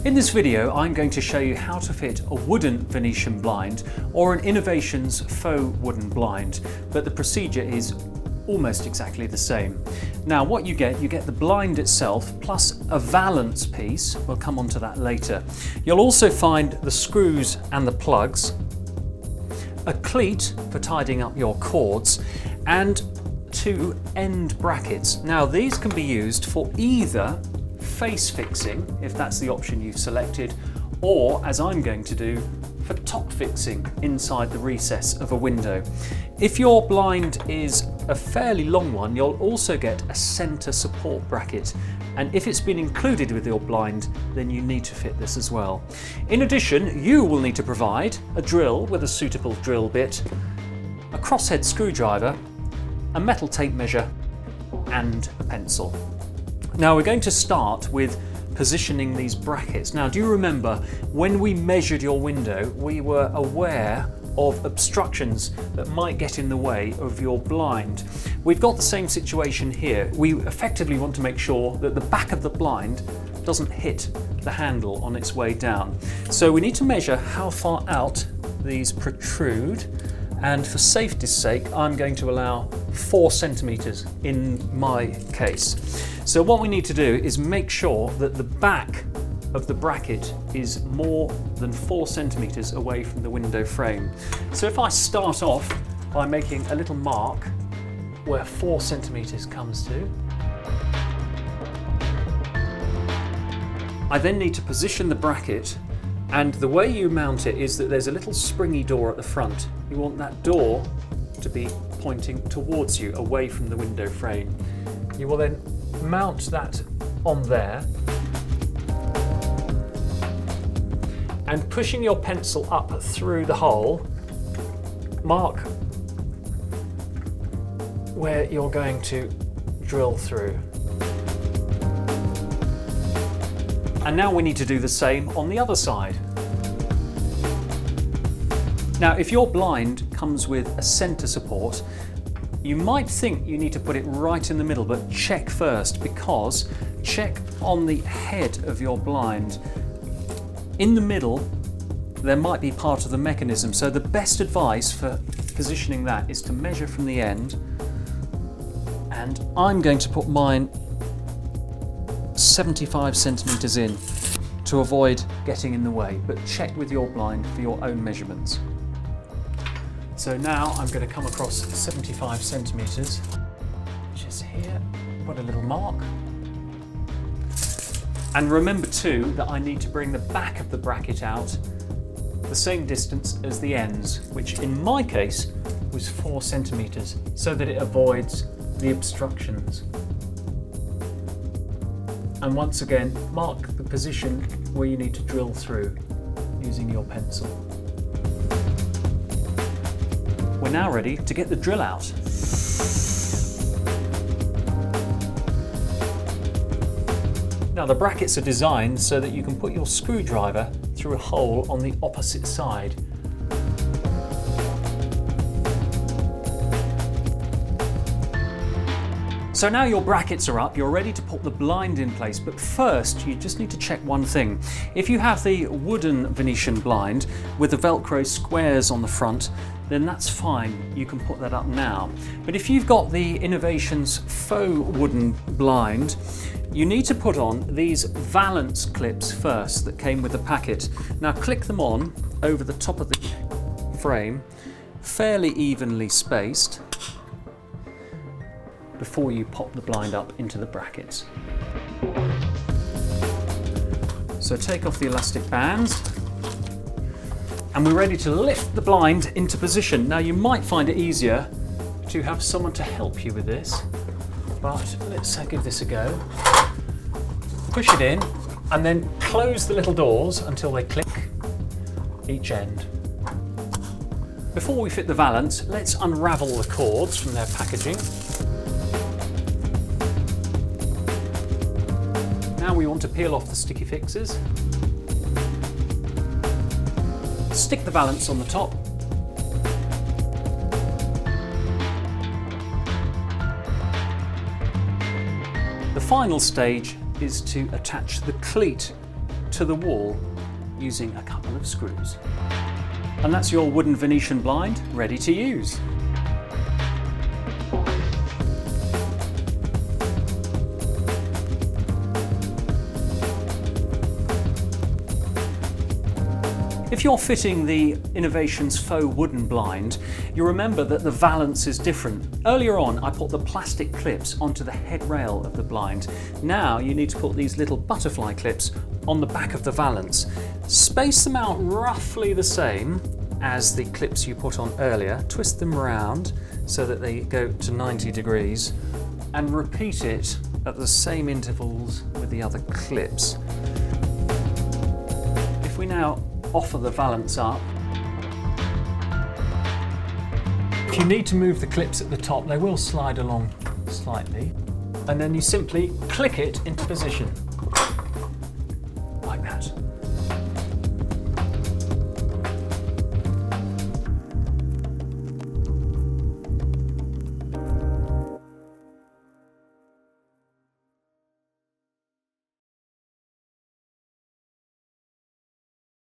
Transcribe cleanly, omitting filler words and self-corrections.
In this video, I'm going to show you how to fit a wooden Venetian blind or an Innovations faux wooden blind, but the procedure is almost exactly the same. Now what you get the blind itself plus a valance piece. We'll come on to that later. You'll also find the screws and the plugs, a cleat for tidying up your cords, and two end brackets. Now these can be used for either face fixing, if that's the option you've selected, or, as I'm going to do, for top fixing inside the recess of a window. If your blind is a fairly long one, you'll also get a centre support bracket, and if it's been included with your blind, then you need to fit this as well. In addition, you will need to provide a drill with a suitable drill bit, a crosshead screwdriver, a metal tape measure, and a pencil. Now we're going to start with positioning these brackets. Now, do you remember when we measured your window, we were aware of obstructions that might get in the way of your blind? We've got the same situation here. We effectively want to make sure that the back of the blind doesn't hit the handle on its way down. So we need to measure how far out these protrude, and for safety's sake, I'm going to allow 4 centimeters in my case. So what we need to do is make sure that the back of the bracket is more than 4 centimeters away from the window frame. So if I start off by making a little mark where 4 centimeters comes to, I then need to position the bracket, and the way you mount it is that there's a little springy door at the front. You want that door to be pointing towards you, away from the window frame. You will then mount that on there, and pushing your pencil up through the hole, mark where you're going to drill through. And now we need to do the same on the other side. Now, if your blind comes with a centre support, you might think you need to put it right in the middle, but check first, because check on the head of your blind. In the middle, there might be part of the mechanism, so the best advice for positioning that is to measure from the end, and I'm going to put mine 75 centimeters in to avoid getting in the way, but check with your blind for your own measurements. So now I'm going to come across 75 centimeters, which is here, put a little mark. And remember too that I need to bring the back of the bracket out the same distance as the ends, which in my case was 4 centimeters, so that it avoids the obstructions. And once again, mark the position where you need to drill through using your pencil. We're now ready to get the drill out. Now the brackets are designed so that you can put your screwdriver through a hole on the opposite side. So now your brackets are up, you're ready to put the blind in place, but first you just need to check one thing. If you have the wooden Venetian blind with the Velcro squares on the front, then that's fine, you can put that up now. But if you've got the Innovations faux wooden blind, you need to put on these Valance clips first that came with the packet. Now click them on over the top of the frame, fairly evenly spaced, before you pop the blind up into the brackets. So take off the elastic bands, and we're ready to lift the blind into position. Now you might find it easier to have someone to help you with this, but let's give this a go. Push it in and then close the little doors until they click each end. Before we fit the valance, let's unravel the cords from their packaging. Now we want to peel off the sticky fixes. Stick the valance on the top. The final stage is to attach the cleat to the wall using a couple of screws. And that's your wooden Venetian blind ready to use. If you're fitting the Innovations faux wooden blind, you remember that the valance is different. Earlier on, I put the plastic clips onto the head rail of the blind. Now you need to put these little butterfly clips on the back of the valance. Space them out roughly the same as the clips you put on earlier. Twist them round so that they go to 90 degrees and repeat it at the same intervals with the other clips. If we now offer the valance up. If you need to move the clips at the top, they will slide along slightly. And then you simply click it into position. Like that.